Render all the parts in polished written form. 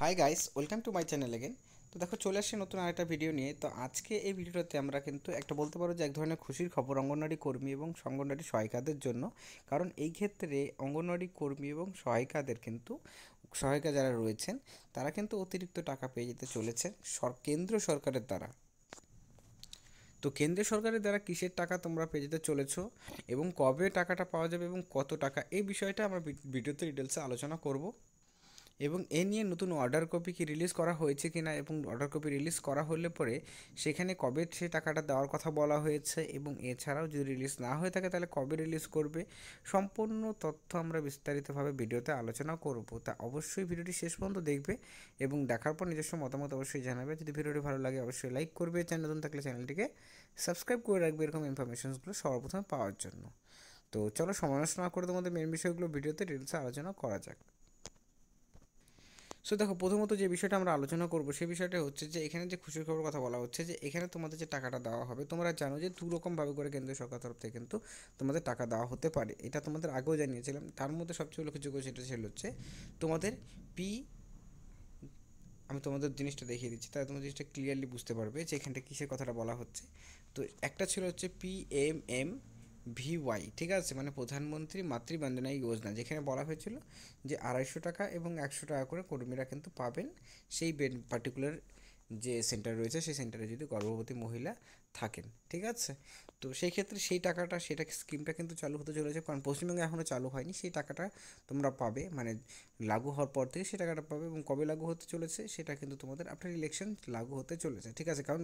Hi guys, welcome to my channel again. তো দেখো, চলে আসছে নতুন আরেকটা ভিডিও নিয়ে। তো আজকে এই ভিডিওটাতে আমরা কিন্তু একটা বলতে পারো যে এক ধরনের খুশির খবর অঙ্গনওয়াড়ি কর্মী এবং অঙ্গনওয়াড়ি সহায়িকাদের জন্য। কারণ এই ক্ষেত্রে অঙ্গনওয়াড়ি কর্মী এবং সহায়িকাদের কিন্তু সহায়িকা যারা রয়েছেন তারা কিন্তু অতিরিক্ত টাকা পেয়ে যেতে চলেছে কেন্দ্র সরকারের দ্বারা। তো কেন্দ্রীয় সরকারের দ্বারা কিসের টাকা তোমরা পেয়ে যেতে চলেছো এবং কবে টাকাটা পাওয়া যাবে এবং কত টাকা, এই বিষয়টা আমরা ভিডিওতে ডিটেলসে আলোচনা করব। এবং এ নিয়ে নতুন অর্ডার কপি কি রিলিজ করা হয়েছে কিনা এবং অর্ডার কপি রিলিজ করা হলে পরে সেখানে কবে সে টাকাটা দেওয়ার কথা বলা হয়েছে এবং এছাড়াও যদি রিলিজ না হয়ে থাকে তাহলে কবে রিলিজ করবে, সম্পূর্ণ তথ্য আমরা বিস্তারিতভাবে ভিডিওতে আলোচনা করব। তা অবশ্যই ভিডিওটি শেষ পর্যন্ত দেখবে এবং দেখার পর নিজস্ব মতামত অবশ্যই জানাবে। যদি ভিডিওটি ভালো লাগে অবশ্যই লাইক করবে, চ্যানেল নতুন থাকলে চ্যানেলটিকে সাবস্ক্রাইব করে রাখবে এরকম ইনফরমেশনসগুলো সর্বপ্রথমে পাওয়ার জন্য। তো চলো, সমালোচনা করে তোমাদের মেন বিষয়গুলো ভিডিওতে ডিটেলসে আলোচনা করা যাক। সো দেখো, প্রথমত যে বিষয়টা আমরা আলোচনা করবো সেই বিষয়টা হচ্ছে যে এখানে যে খুশির খবর কথা বলা হচ্ছে যে এখানে তোমাদের যে টাকাটা দেওয়া হবে, তোমরা জানো যে দুরকমভাবে করে কেন্দ্রীয় সরকার তরফ থেকে কিন্তু তোমাদের টাকা দেওয়া হতে পারে। এটা তোমাদের আগেও জানিয়েছিলাম। তার মধ্যে সবচেয়ে উল্লেখযোগ্য সেটা ছিল হচ্ছে তোমাদের পি আমি তোমাদের জিনিসটা দেখিয়ে দিচ্ছি, তাহলে তোমাদের জিনিসটা ক্লিয়ারলি বুঝতে পারবে যে এখানটা কিসের কথাটা বলা হচ্ছে। তো একটা ছিল হচ্ছে PMMVY, ঠিক আছে, মানে প্রধানমন্ত্রী মাতৃবন্দনা যোজনা, যেখানে বলা হয়েছিল যে 250 টাকা এবং 100 টাকা করে কর্মীরা কিন্তু পাবেন সেই পার্টিকুলার যে সেন্টার রয়েছে সেই সেন্টারে যদি গর্ভবতী মহিলা থাকেন, ঠিক আছে। তো সেই ক্ষেত্রে সেই টাকাটা, সেটা স্কিমটা কিন্তু চালু হতে চলেছে, কারণ পশ্চিমবঙ্গে এখনও চালু হয়নি। সেই টাকাটা তোমরা পাবে, মানে লাগু হওয়ার পর থেকে সেই টাকাটা পাবে। এবং কবে লাগু হতে চলেছে সেটা কিন্তু তোমাদের আফটার ইলেকশন লাগু হতে চলেছে, ঠিক আছে। কারণ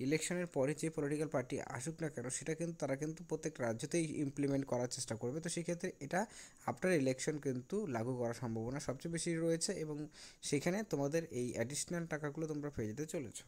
ইলেকশনের পরে যে পলিটিক্যাল পার্টি আসুক না কেন সেটা কিন্তু তারা কিন্তু প্রত্যেক রাজ্যতেই ইমপ্লিমেন্ট করার চেষ্টা করবে। তো সেক্ষেত্রে এটা আফটার ইলেকশন কিন্তু লাগু করার সম্ভাবনা সবচেয়ে বেশি রয়েছে এবং সেখানে তোমাদের এই অ্যাডিশনাল টাকাগুলো তোমরা পেয়ে যেতে চলেছো।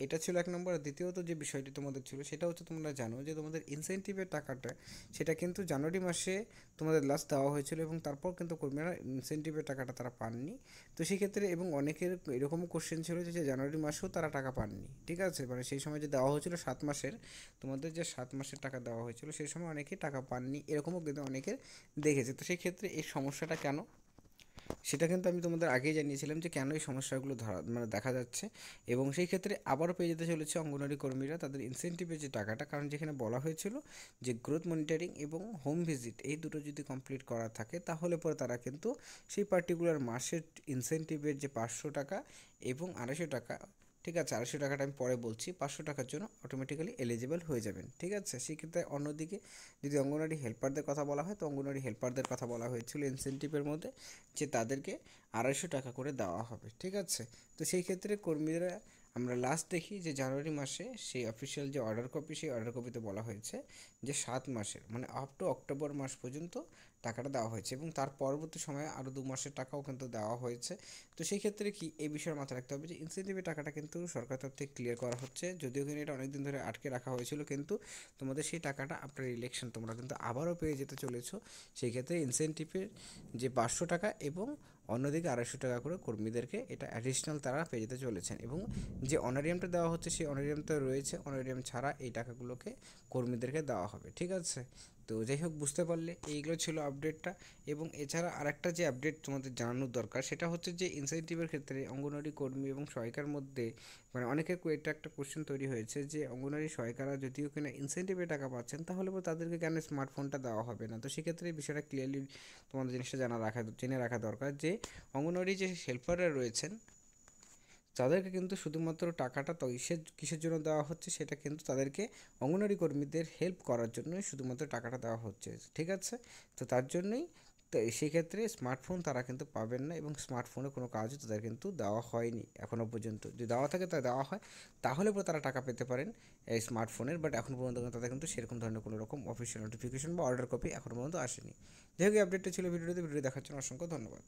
এটা ছিল এক নম্বর। দ্বিতীয়ত যে বিষয়টি তোমাদের ছিল সেটা হচ্ছে তোমরা জানো যে তোমাদের ইনসেন্টিভের টাকাটা সেটা কিন্তু জানুয়ারি মাসে তোমাদের লাস্ট দেওয়া হয়েছিল এবং তারপর কিন্তু কর্মীরা ইনসেন্টিভের টাকাটা তারা পাননি। তো সেক্ষেত্রে এবং অনেকের এরকমও কোশ্চেন ছিল যে জানুয়ারি মাসেও তারা টাকা পাননি, ঠিক আছে, মানে সেই সময় যে দেওয়া হয়েছিল 7 মাসের, তোমাদের যে 7 মাসের টাকা দেওয়া হয়েছিল সেই সময় অনেকেই টাকা পাননি, এরকমও কিন্তু অনেকের দেখেছে। তো সেই ক্ষেত্রে এই সমস্যাটা কেন, সেটা কিন্তু আমি তোমাদের আগেই জানিয়েছিলাম যে কেন এই সমস্যাগুলো মানে দেখা যাচ্ছে। এবং সেই ক্ষেত্রে আবারও পেয়ে যেতে চলেছে অঙ্গনওয়াড়ি কর্মীরা তাদের ইনসেন্টিভের যে টাকাটা, কারণ যেখানে বলা হয়েছিল যে গ্রোথ মনিটরিং এবং হোম ভিজিট এই দুটো যদি কমপ্লিট করা থাকে তাহলে পরে তারা কিন্তু সেই পার্টিকুলার মাসের ইনসেন্টিভের যে 500 টাকা এবং 250 টাকা, ঠিক আছে, 250 টাকাটা আমি পরে বলছি, 500 টাকার জন্য অটোমেটিক্যালি এলিজিবল হয়ে যাবেন, ঠিক আছে। সেক্ষেত্রে অন্যদিকে যদি অঙ্গনওয়াড়ি হেল্পারদের কথা বলা হয়, তো অঙ্গনওয়াড়ি হেল্পারদের কথা বলা হয়েছিল ইনসেন্টিভের মধ্যে যে তাদেরকে 250 টাকা করে দেওয়া হবে, ঠিক আছে। তো সেই ক্ষেত্রে কর্মীরা আমরা লাস্ট দেখি যে জানুয়ারি মাসে সেই অফিসিয়াল যে অর্ডার কপি, সেই অর্ডার কপিতে বলা হয়েছে যে 7 মাসের মানে আপ টু অক্টোবর মাস পর্যন্ত টাকাটা দেওয়া হয়েছে এবং তার পরবর্তী সময়ে আরও 2 মাসের টাকাও কিন্তু দেওয়া হয়েছে। তো সেই ক্ষেত্রে কি এই বিষয়ে মাথায় রাখতে হবে যে ইনসেন্টিভের টাকাটা কিন্তু সরকার তরফ থেকে ক্লিয়ার করা হচ্ছে, যদিও কিন্তু এটা অনেকদিন ধরে আটকে রাখা হয়েছিল, কিন্তু তোমাদের সেই টাকাটা আফটার ইলেকশন তোমরা কিন্তু আবারও পেয়ে যেতে চলেছো। সেই ক্ষেত্রে ইনসেন্টিভের যে 500 টাকা এবং অন্যদিকে 250 টাকা করে কর্মীদেরকে এটা অ্যাডিশনাল তারা পেয়ে যেতে চলেছেন। এবং যে অনারিয়ামটা দেওয়া হচ্ছে সেই অনারিয়ামটা রয়েছে, অনারিয়াম ছাড়া এই টাকাগুলোকে কর্মীদেরকে দেওয়া হবে, ঠিক আছে। তো যাই হোক, বুঝতে পারলে এইগুলো ছিল আপডেটটা। এবং এছাড়া আরেকটা যে আপডেট তোমাদের জানানোর দরকার সেটা হচ্ছে যে ইনসেন্টিভের ক্ষেত্রে অঙ্গনওয়াড়ি কর্মী এবং সহায়িকার মধ্যে মানে অনেকের এটা একটা কোশ্চেন তৈরি হয়েছে যে অঙ্গনওয়াড়ি সহায়িকারা যদিও কিনা ইনসেন্টিভে টাকা পাচ্ছেন তাহলে তাদেরকে কেন স্মার্টফোনটা দেওয়া হবে না। তো সেক্ষেত্রে এই বিষয়টা ক্লিয়ারলি তোমাদের জিনিসটা জেনে রাখা দরকার যে অঙ্গনওয়াড়ি যে হেল্পাররা রয়েছেন তাদেরকে কিন্তু শুধুমাত্র টাকাটা তো কিসের জন্য দেওয়া হচ্ছে, সেটা কিন্তু তাদেরকে অঙ্গনওয়াড়ি কর্মীদের হেল্প করার জন্যই শুধুমাত্র টাকাটা দেওয়া হচ্ছে, ঠিক আছে। তো তার জন্যই তো সেক্ষেত্রে স্মার্টফোন তারা কিন্তু পাবেন না এবং স্মার্টফোনে কোনো কাজও তাদের কিন্তু দেওয়া হয়নি এখনও পর্যন্ত। যদি দেওয়া থাকে তা দেওয়া হয় তাহলে পরে তারা টাকা পেতে পারেন এই স্মার্টফোনের, বাট এখন পর্যন্ত তাদের কিন্তু সেরকম ধরনের কোনো রকম অফিসিয়াল নোটিফিকেশন বা অর্ডার কপি এখনও পর্যন্ত আসেনি। যাই হোক, এই আপডেটটা ছিল ভিডিওটি দেখার জন্য অসংখ্য ধন্যবাদ।